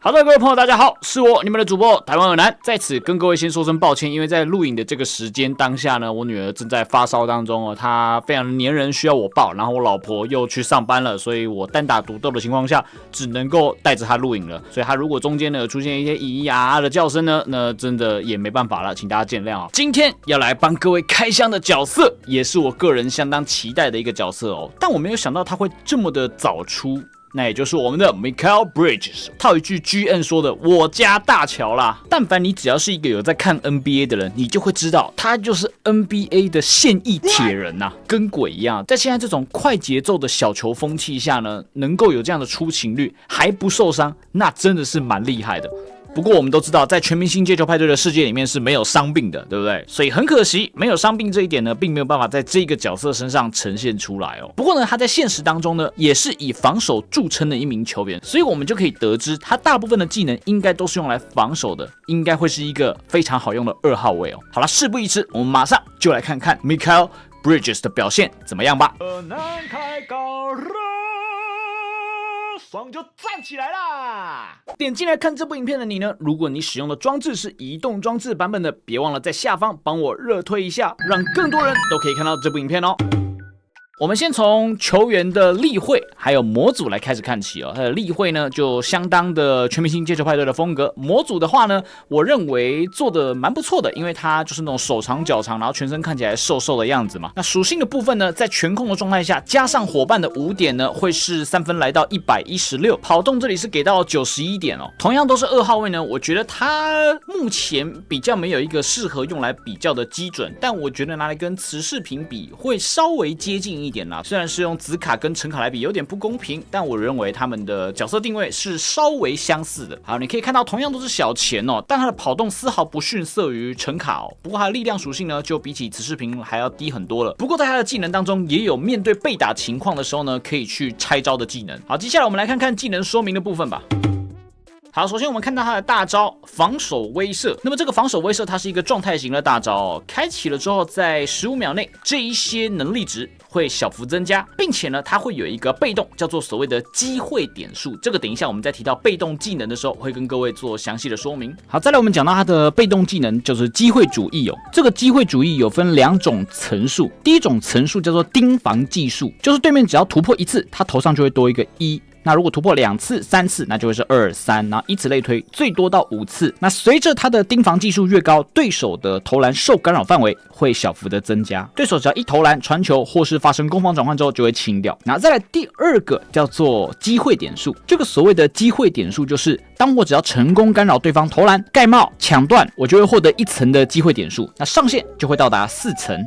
好的，各位朋友，大家好，是我你們的主播台灣耳男，在此跟各位先說聲抱歉，因為在錄影的這個時間當下呢，我女兒正在發燒當中哦，她非常黏人，需要我抱，然後我老婆又去上班了，所以我單打獨鬥的情況下，只能夠帶着她錄影了。所以她如果中間呢出現一些咿咿啊啊的叫聲呢，那真的也沒辦法了，請大家見諒哦。今天要來幫各位開箱的角色，也是我個人相當期待的一個角色哦，但我沒有想到他會這麼的早出。那也就是我們的 Mikal Bridges， 套一句 GM 說的，我家大喬啦。但凡你只要是一個有在看 NBA 的人，你就會知道，他就是 NBA 的現役鐵人吶，跟鬼一樣。在現在這種快節奏的小球風氣下呢，能夠有這樣的出勤率還不受傷，那真的是蠻厲害的。不過我們都知道，在全明星街球派对的世界裡面是沒有傷病的，对不對？所以很可惜，沒有傷病這一點呢，並沒有辦法在這個角色身上呈現出來哦。不過呢，他在現實當中呢，也是以防守著稱的一名球員，所以我們就可以得知，他大部分的技能應該都是用來防守的，應該會是一個非常好用的2號位哦。好了，事不宜遲，我們馬上就來看看 Mikal Bridges 的表現怎麼樣吧。爽就站起來啦！點進來看這部影片的你呢，如果你使用的裝置是移動裝置版本的，別忘了在下方幫我熱推一下，讓更多人都可以看到這部影片哦。我們先從球員的立繪還有模組來開始看起哦。他的立繪呢，就相當的全明星街球派對的風格。模組的話呢，我認為做的蠻不錯的，因為他就是那種手長腳長，然後全身看起來瘦瘦的樣子嘛。那屬性的部分呢，在全控的狀態下，加上夥伴的5點呢，會是3分來到116，跑動這裡是給到91點哦。同樣都是2號位呢，我覺得他目前比較沒有一個適合用來比較的基準，但我覺得拿來跟慈世平比會稍微接近一點啦，雖然是用紫卡跟橙卡來比有點不公平，但我認為他們的角色定位是稍微相似的。好，你可以看到同樣都是小錢哦，但他的跑动絲毫不遜色於橙卡哦。不過他的力量屬性呢，就比起慈世平還要低很多了。不過在他的技能當中，也有面對被打情況的時候呢，可以去拆招的技能。好，接下來我們來看看技能說明的部分吧。好，首先我們看到他的大招防守威懾。那麼這個防守威懾它是一個狀態型的大招哦，開啟了之後，在15秒內這一些能力值會小幅增加，並且呢，它會有一個被動叫做所謂的機會點數。這個等一下我們在提到被動技能的時候，會跟各位做詳細的說明。好，再來我們講到它的被動技能就是機會主義哦。這個機會主義有分2種層數，第一種層數叫做盯防技術，就是對面只要突破1次，它頭上就會多一個1。那如果突破2次、3次，那就會是2、3，然後以此類推，最多到5次。那隨着他的盯防技術越高，對手的投籃受干擾範圍會小幅的增加。對手只要一投籃、傳球或是發生攻防轉換之後，就會清掉。然後再來第2個叫做機會點數，這個所謂的機會點數就是，當我只要成功干擾對方投籃、蓋帽、搶斷，我就會獲得1層的機會點數，那上限就會到達4層。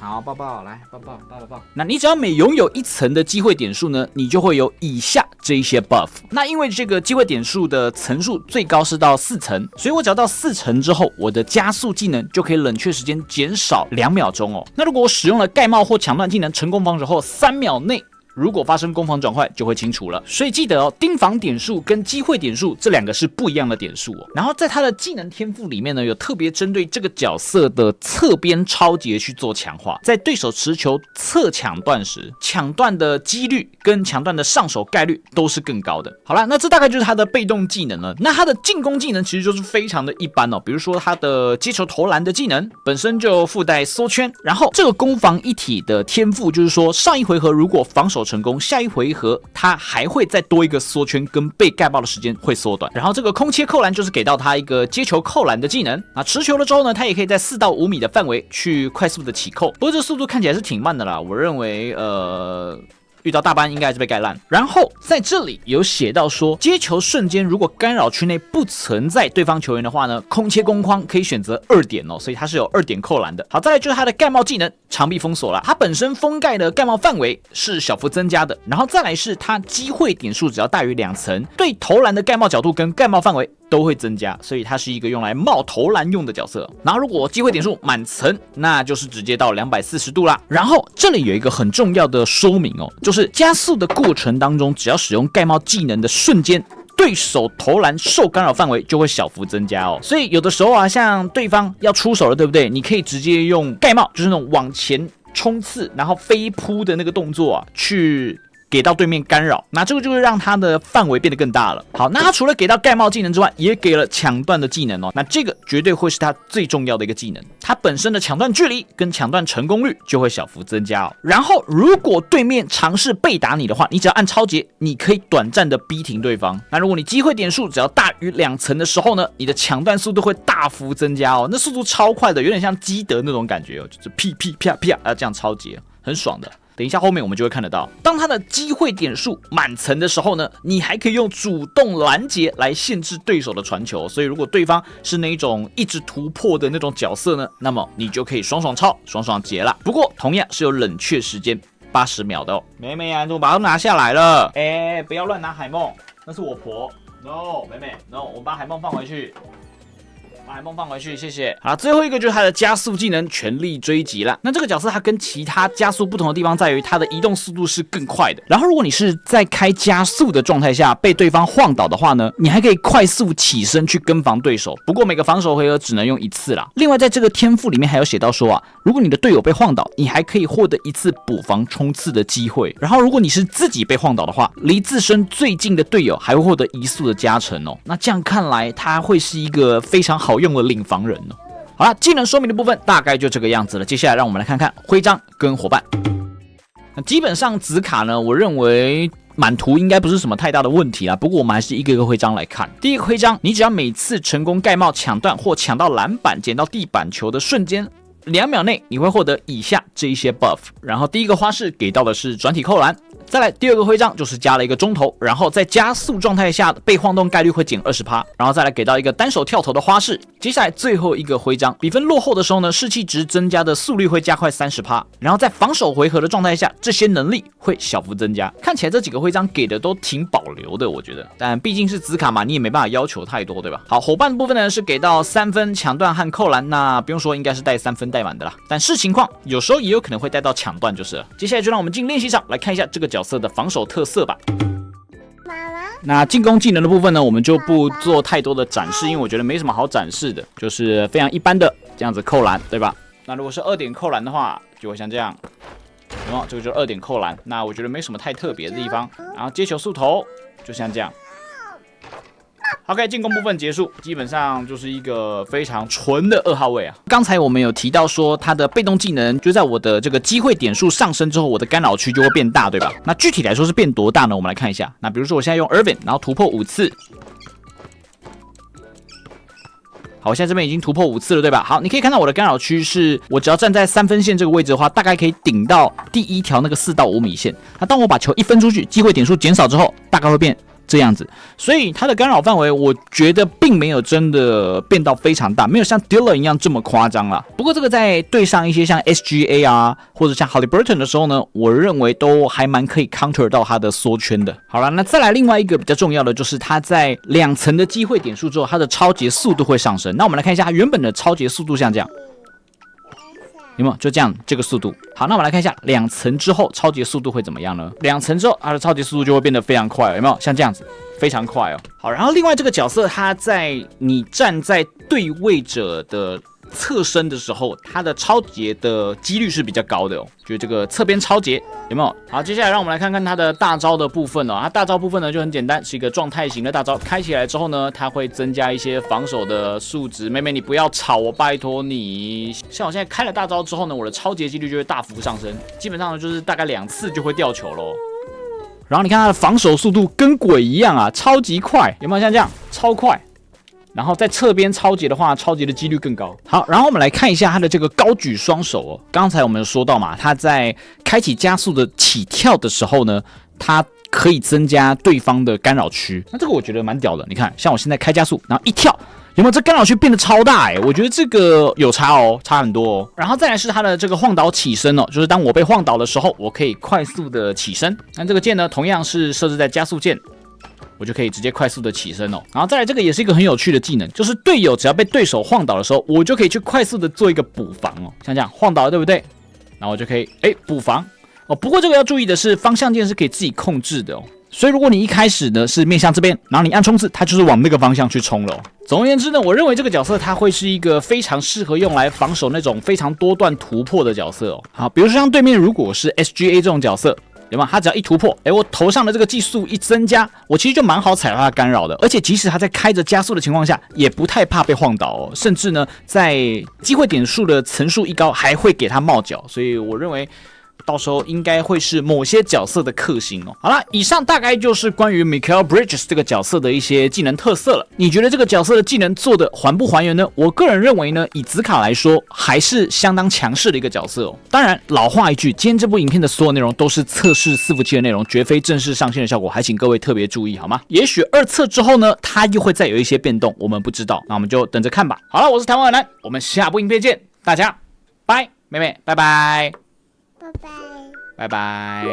好，抱抱，來抱抱抱抱抱。那你只要每擁有1層的機會點數呢，你就會有以下這一些 buff。那因為這個機會點數的層數最高是到4層，所以我只要到4層之後，我的加速技能就可以冷卻時間減少2秒鐘哦。那如果我使用了蓋帽或搶斷技能成功防守後，3秒內如果發生攻防轉換，就會清除了。所以記得哦，盯防點數跟機會點數這2個是不一樣的點數哦。然後在他的技能天賦裡面呢，有特別針對這個角色的側邊超截去做強化，在對手持球側搶斷時，搶斷的幾率跟搶斷的上手概率都是更高的。好啦，那這大概就是他的被動技能了。那他的進攻技能其實就是非常的一般哦，比如說他的接球投籃的技能本身就附帶縮圈，然後這個攻防一體的天賦就是說，上一回合如果防守成功，下一回合他還會再多一個縮圈，跟被蓋爆的時間會縮短。然後這個空切扣籃就是給到他一個接球扣籃的技能。那持球了之後呢，他也可以在4到5米的範圍去快速的起扣。不過這速度看起來是挺慢的啦，我認為遇到大班應該還是被蓋爛。然後在這裡有寫到說，接球瞬間如果干擾區內不存在對方球員的話呢，空切攻框可以選擇2點哦，所以它是有2點扣籃的。好，再來就是它的蓋帽技能長臂封鎖啦，它本身封蓋的蓋帽範圍是小幅增加的，然後再來是它機會點數只要大於2層，對投籃的蓋帽角度跟蓋帽範圍都會增加，所以它是一個用來帽投籃用的角色。然後如果機會點數滿層，那就是直接到240度啦。然後這裡有一個很重要的說明哦，就是加速的過程當中，只要使用蓋帽技能的瞬間，对手投籃受干擾範圍就會小幅增加哦。所以有的時候啊，像對方要出手了，對不對？你可以直接用蓋帽，就是那種往前衝刺然後飛撲的那個動作啊，去給到對面干擾，那這個就會讓它的範圍變得更大了。好，那它除了給到蓋帽技能之外，也給了搶斷的技能哦。那這個絕對會是它最重要的一個技能，它本身的搶斷距離跟搶斷成功率就會小幅增加哦。然後，如果對面嘗試被打你的話，你只要按超節，你可以短暫的逼停對方。那如果你機會點數只要大於2層的時候呢，你的搶斷速度會大幅增加哦。那速度超快的，有點像基德那種感覺哦，就是噼噼啪啪啊這樣超節，很爽的。等一下後面我們就會看得到，當它的機會點數滿層的時候呢，你還可以用主動攔截來限制對手的傳球。所以如果對方是那一種一直突破的那種角色呢，那麼你就可以爽爽超、爽爽截了。不過同樣是有冷卻時間80秒的哦。妹妹啊，你怎麼把它拿下來了？不要亂拿海夢，那是我婆。No， 妹妹 ，No， 我把海夢放回去。把海夢放回去，謝謝。好，最後一個就是它的加速技能全力追擊了。那這個角色它跟其他加速不同的地方在於它的移動速度是更快的。然後如果你是在開加速的狀態下被對方晃倒的話呢，你還可以快速起身去跟防對手。不過每個防守回合只能用1次啦。另外在這個天賦裡面還有寫到說啊，如果你的隊友被晃倒，你還可以獲得1次補防衝刺的機會。然後如果你是自己被晃倒的話，離自身最近的隊友還會獲得移速的加成哦。那這樣看來，它會是一個非常好用的領防人哦。好了，技能說明的部分大概就這個樣子了。接下來讓我們來看看徽章跟夥伴。那基本上紫卡呢，我認為滿圖應該不是什麼太大的問題啦。不過我們還是一個一個徽章來看。第一個徽章，你只要每次成功蓋帽搶斷或搶到籃板、撿到地板球的瞬間，2秒內你會獲得以下這一些 buff。然後第一個花式給到的是轉體扣籃。再來第二個徽章就是加了一個中投，然後在加速狀態下被晃動概率會減20%，然後再來給到一個單手跳投的花式。接下來最後一個徽章，比分落後的時候呢，士氣值增加的速率會加快30%，然後在防守回合的狀態下，這些能力會小幅增加。看起来這幾個徽章給的都挺保留的，我覺得，但畢竟是紫卡嘛，你也沒辦法要求太多，對吧？好，夥伴的部分呢是給到3分搶斷和扣籃，那不用說，應該是帶3分帶滿的啦。但視情況，有時候也有可能会帶到搶斷就是了。接下來就讓我們進練習場來看一下這個角色的防守特色吧。那進攻技能的部分呢，我們就不做太多的展示，因為我覺得沒什麼好展示的，就是非常一般的這樣子扣籃，對吧？那如果是2點扣籃的話，就會像這樣，有沒有？這個就是2點扣籃，那我覺得沒什麼太特別的地方。然後接球速投，就像這樣。OK， 進攻部分結束，基本上就是一個非常純的2號位啊。剛才我們有提到說，它的被動技能就在我的這個機會點數上升之後，我的干擾區就會變大，对吧？那具體來說是變多大呢？我們來看一下。那比如說我現在用 Irvin， 然後突破5次。好，我現在這邊已經突破5次了，對吧？好，你可以看到我的干擾區是，我只要站在3分線這個位置的話，大概可以頂到第1條那個4到5米線。那當我把球一分出去，機會點數減少之後，大概會變這樣子，所以它的干擾範圍，我覺得並沒有真的變到非常大，沒有像 Dylan 一樣這麼誇張啦。不過這個在對上一些像 SGA 啊，或者像 Haliburton 的時候呢，我認為都還蠻可以 counter 到它的縮圈的。好了，那再來另外一個比較重要的就是它在2層的機會點數之後，它的超節速度會上升。那我們來看一下它原本的超節速度像這樣。有沒有就這樣這個速度？好，那我們來看一下2層之後超節速度會怎麼樣呢？2層之後它的超節速度就會變得非常快，有沒有？像這樣子，非常快哦。好，然後另外這個角色它在你站在對位者的側身的時候，它的超節的幾率是比較高的哦，就是這個側邊超節有沒有？好，接下來讓我們來看看它的大招的部分哦。它大招部分呢就很簡單，是一個狀態型的大招，開起來之後呢，它會增加一些防守的數值。妹妹你不要吵我，拜托你。像我現在開了大招之後呢，我的超節幾率就會大幅上升，基本上呢就是大概2次就會掉球咯。然後你看它的防守速度跟鬼一樣啊，超級快，有沒有像這樣超快？然後在側邊超節的話，超節的幾率更高。好，然後我們來看一下它的這個高舉雙手哦。剛才我們有說到嘛，它在開啟加速的起跳的時候呢，它可以增加對方的干擾區。那這個我覺得蠻屌的。你看，像我現在開加速，然後一跳，有沒有這干擾區變得超大欸？我覺得這個有差哦，差很多哦。然後再來是它的這個晃倒起身哦，就是當我被晃倒的時候，我可以快速的起身。那這個鍵呢，同樣是設置在加速鍵。我就可以直接快速的起身哦，然後再來這個也是一個很有趣的技能，就是隊友只要被對手晃倒的時候，我就可以去快速的做一個補防哦，像這樣晃倒了，對不對？然後我就可以補防哦。不過這個要注意的是，方向鍵是可以自己控制的哦，所以如果你一開始呢是面向這邊，然後你按衝刺，它就是往那個方向去衝了哦。總而言之呢，我認為這個角色它會是一個非常適合用來防守那種非常多段突破的角色哦。好，比如說像對面如果是 SGA 這種角色。有沒有？他只要一突破，我頭上的這個技術一增加，我其實就蠻好踩到他的干擾的。而且即使他在開着加速的情況下，也不太怕被晃倒哦。甚至呢，在機會點數的層數一高，還會給他冒角。所以我認為，到時候應該會是某些角色的克星哦。好啦，以上大概就是關於 Mikal Bridges 這個角色的一些技能特色了。你覺得這個角色的技能做的還不還原呢？我個人認為呢，以紫卡來說，還是相當強勢的一個角色哦。當然，老話一句，今天這部影片的所有內容都是測試伺服器的內容，絕非正式上線的效果，還請各位特別注意好嗎？也許二測之後呢，它又會再有一些變動，我們不知道，那我們就等着看吧。好了，我是台灣耳男，我們下部影片見，大家拜，妹妹拜拜。拜拜。